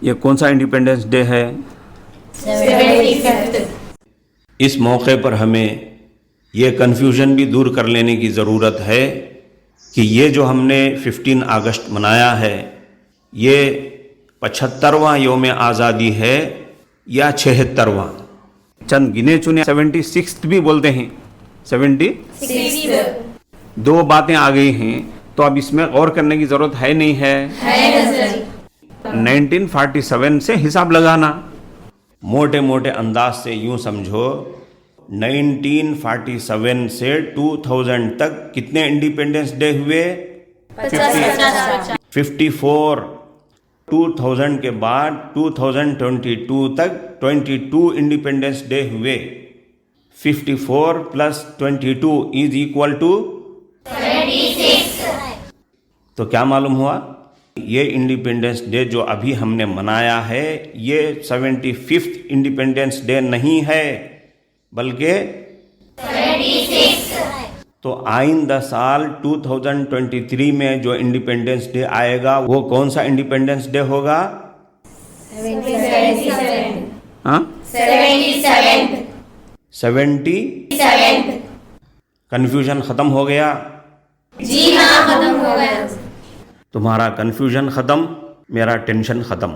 ये कौन सा इंडिपेंडेंस डे है? 75th। इस मौके पर हमें ये कन्फ्यूजन भी दूर कर लेने की ज़रूरत है कि ये जो हमने 15 अगस्त मनाया है, ये 75वां योम आज़ादी है या 76वां? चंद गिने चुने 76th भी बोलते हैं, 6th। दो बातें आ गई हैं, तो अब इसमें गौर करने की ज़रूरत है नहीं है? 1947 से हिसाब लगाना, मोटे मोटे अंदाज से यूं समझो 1947 से 2000 तक कितने इंडिपेंडेंस डे हुए? 54। 2000 के बाद 2022 तक 22 इंडिपेंडेंस डे हुए। 54 प्लस 22 इज इक्वल टू 26। तो क्या मालूम हुआ? ये इंडिपेंडेंस डे जो अभी हमने मनाया है, ये 75th इंडिपेंडेंस डे नहीं है, बल्कि 26। तो आइंदा साल 2023 में जो इंडिपेंडेंस डे आएगा वो कौन सा इंडिपेंडेंस डे होगा? 77। हाँ, 77। 70। कन्फ्यूजन खत्म हो गया? जी हाँ, खत्म हो गया। तुम्हारा कन्फ्यूजन खत्म, मेरा टेंशन खत्म।